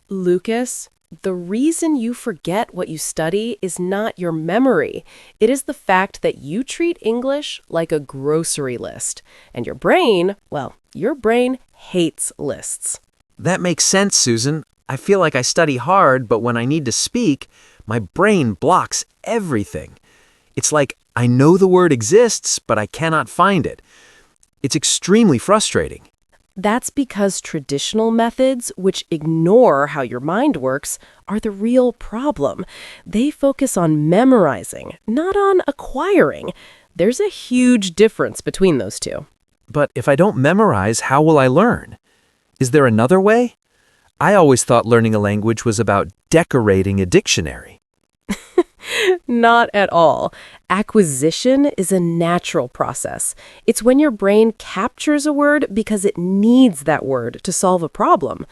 Lucas, the reason you forget what you study is not your memory. It is the fact that you treat English like a grocery list. And your brain, well, your brain hates lists. That makes sense, Susan. I feel like I study hard, but when I need to speak, my brain blocks everything. It's like I know the word exists, but I cannot find it. It's extremely frustrating. That's because traditional methods, which ignore how your mind works, are the real problem. They focus on memorizing, not on acquiring. There's a huge difference between those two. But if I don't memorize, how will I learn? Is there another way? I always thought learning a language was about decorating a dictionary. Not at all. Acquisition is a natural process. It's when your brain captures a word because it needs that word to solve a problem.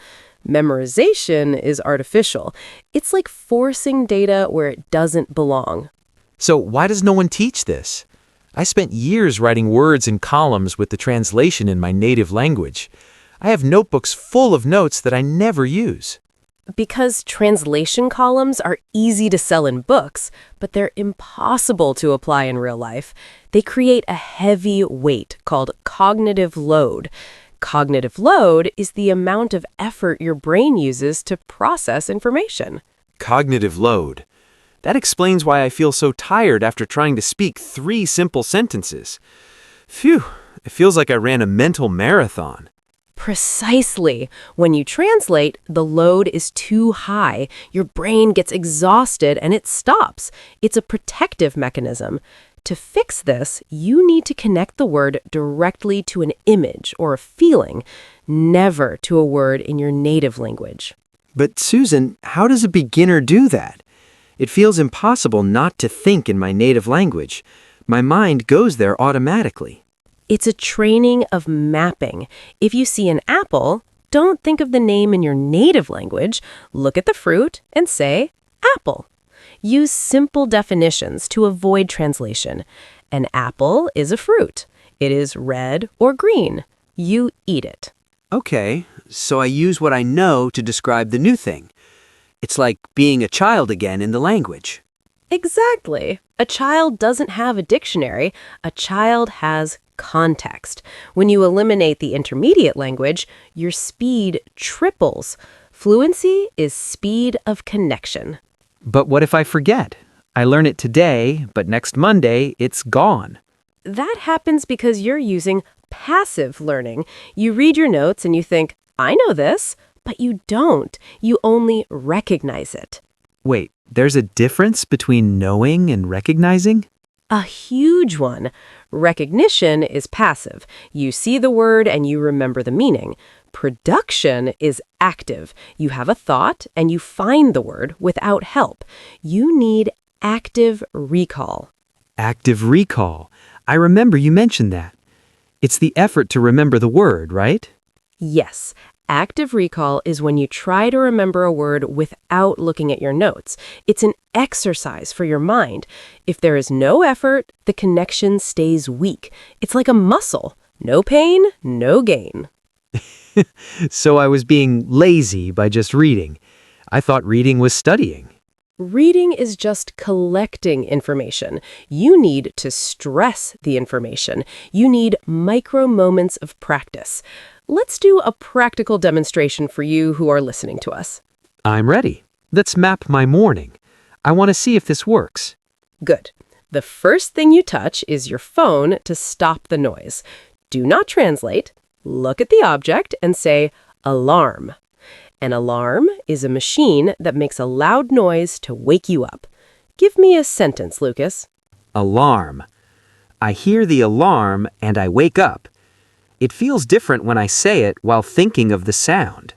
Memorization is artificial. It's like forcing data where it doesn't belong. So why does no one teach this? I spent years writing words in columns with the translation in my native language. I have notebooks full of notes that I never use. Because translation columns are easy to sell in books, but they're impossible to apply in real life. They create a heavy weight called cognitive load. Cognitive load is the amount of effort your brain uses to process information. Cognitive load. That explains why I feel so tired after trying to speak 3 simple sentences. Phew, it feels like I ran a mental marathon. Precisely. When you translate, the load is too high. Your brain gets exhausted and it stops. It's a protective mechanism. To fix this, you need to connect the word directly to an image or a feeling, never to a word in your native language. But Susan, how does a beginner do that? It feels impossible not to think in my native language. My mind goes there automatically. It's a training of mapping. If you see an apple, don't think of the name in your native language. Look at the fruit and say, apple. Use simple definitions to avoid translation. An apple is a fruit. It is red or green. You eat it. Okay, so I use what I know to describe the new thing. It's like being a child again in the language. Exactly. A child doesn't have a dictionary. A child has context. When you eliminate the intermediate language, your speed triples. Fluency is speed of connection. But what if I forget? I learn it today, but next Monday, it's gone. That happens because you're using passive learning. You read your notes and you think, I know this, but you don't. You only recognize it. Wait, there's a difference between knowing and recognizing? A huge one. Recognition is passive. You see the word and you remember the meaning. Production is active. You have a thought and you find the word without help. You need active recall. Active recall. I remember you mentioned that. It's the effort to remember the word, right? Yes. Active recall is when you try to remember a word without looking at your notes. It's an exercise for your mind. If there is no effort, the connection stays weak. It's like a muscle. No pain, no gain. So I was being lazy by just reading. I thought reading was studying. Reading is just collecting information. You need to stress the information. You need micro moments of practice. Let's do a practical demonstration for you who are listening to us. I'm ready. Let's map my morning. I want to see if this works. Good. The first thing you touch is your phone to stop the noise. Do not translate. Look at the object and say, alarm. An alarm is a machine that makes a loud noise to wake you up. Give me a sentence, Lucas. Alarm. I hear the alarm and I wake up. It feels different when I say it while thinking of the sound.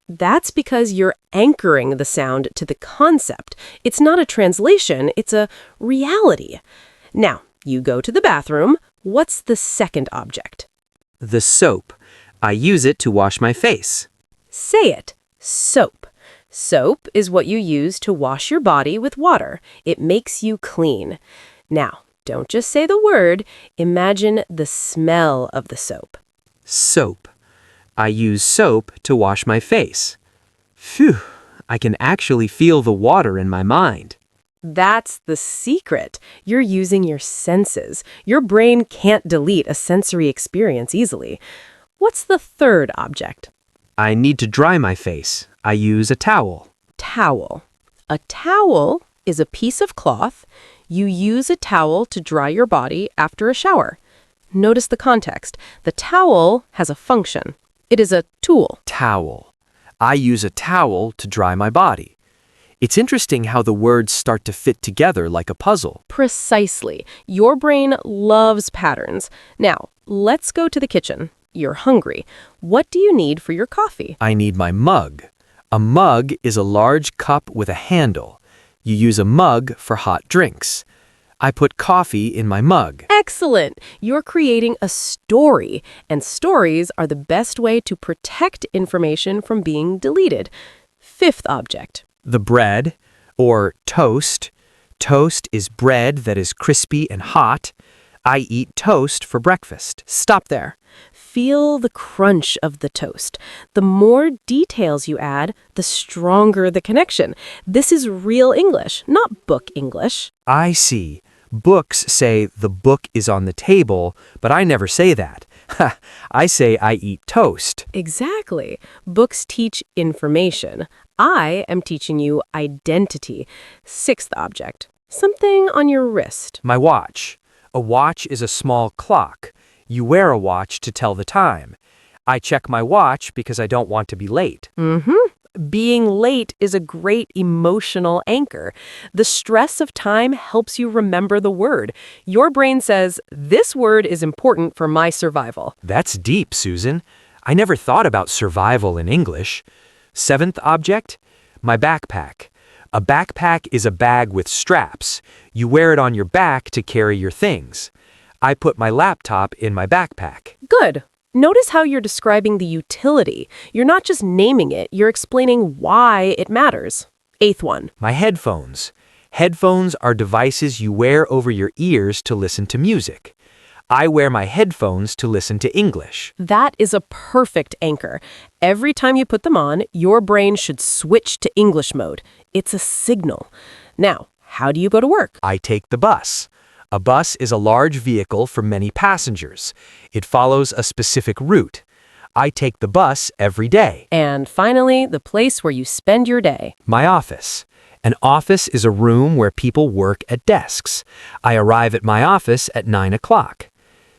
That's because you're anchoring the sound to the concept. It's not a translation, it's a reality. Now, you go to the bathroom. What's the second object? The soap. I use it to wash my face. Say it. Soap. Soap is what you use to wash your body with water. It makes you clean. Now, don't just say the word. Imagine the smell of the soap. Soap. I use soap to wash my face. Phew, I can actually feel the water in my mind. That's the secret. You're using your senses. Your brain can't delete a sensory experience easily. What's the third object? I need to dry my face. I use a towel. Towel. A towel is a piece of cloth. You use a towel to dry your body after a shower. Notice the context. The towel has a function. It is a tool. Towel. I use a towel to dry my body. It's interesting how the words start to fit together like a puzzle. Precisely. Your brain loves patterns. Now, let's go to the kitchen. You're hungry. What do you need for your coffee? I need my mug. A mug is a large cup with a handle. You use a mug for hot drinks. I put coffee in my mug. Excellent. You're creating a story, and stories are the best way to protect information from being deleted. Fifth object. The bread, or toast. Toast is bread that is crispy and hot. I eat toast for breakfast. Stop there. Feel the crunch of the toast. The more details you add, the stronger the connection. This is real English, not book English. I see. Books say the book is on the table, but I never say that. I say I eat toast. Exactly. Books teach information. I am teaching you identity. Sixth object. Something on your wrist. My watch. A watch is a small clock. You wear a watch to tell the time. I check my watch because I don't want to be late. Being late is a great emotional anchor. The stress of time helps you remember the word. Your brain says, this word is important for my survival. That's deep, Susan. I never thought about survival in English. Seventh object, my backpack. A backpack is a bag with straps. You wear it on your back to carry your things. I put my laptop in my backpack. Good. Notice how you're describing the utility. You're not just naming it, you're explaining why it matters. Eighth one. My headphones. Headphones are devices you wear over your ears to listen to music. I wear my headphones to listen to English. That is a perfect anchor. Every time you put them on, your brain should switch to English mode. It's a signal. Now, how do you go to work? I take the bus. A bus is a large vehicle for many passengers. It follows a specific route. I take the bus every day. And finally, the place where you spend your day. My office. An office is a room where people work at desks. I arrive at my office at 9 o'clock.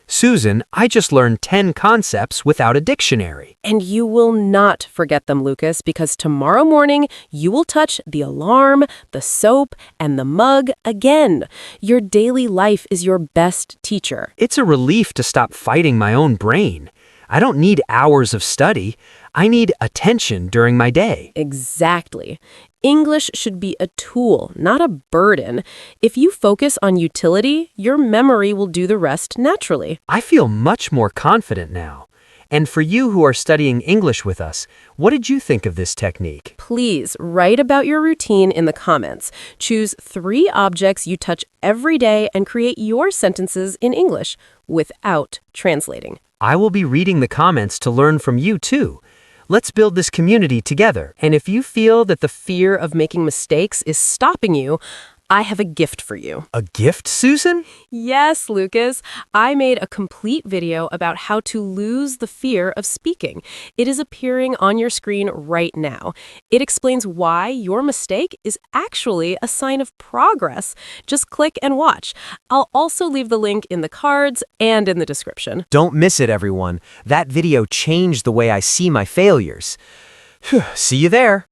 Susan, I just learned 10 concepts without a dictionary. And you will not forget them, Lucas, because tomorrow morning you will touch the alarm, the soap, and the mug again. Your daily life is your best teacher. It's a relief to stop fighting my own brain. I don't need hours of study. I need attention during my day. Exactly. English should be a tool, not a burden. If you focus on utility, your memory will do the rest naturally. I feel much more confident now. And for you who are studying English with us, what did you think of this technique? Please write about your routine in the comments. Choose 3 objects you touch every day and create your sentences in English without translating. I will be reading the comments to learn from you too. Let's build this community together. And if you feel that the fear of making mistakes is stopping you, I have a gift for you. A gift, Susan? Yes, Lucas. I made a complete video about how to lose the fear of speaking. It is appearing on your screen right now. It explains why your mistake is actually a sign of progress. Just click and watch. I'll also leave the link in the cards and in the description. Don't miss it, everyone. That video changed the way I see my failures. See you there.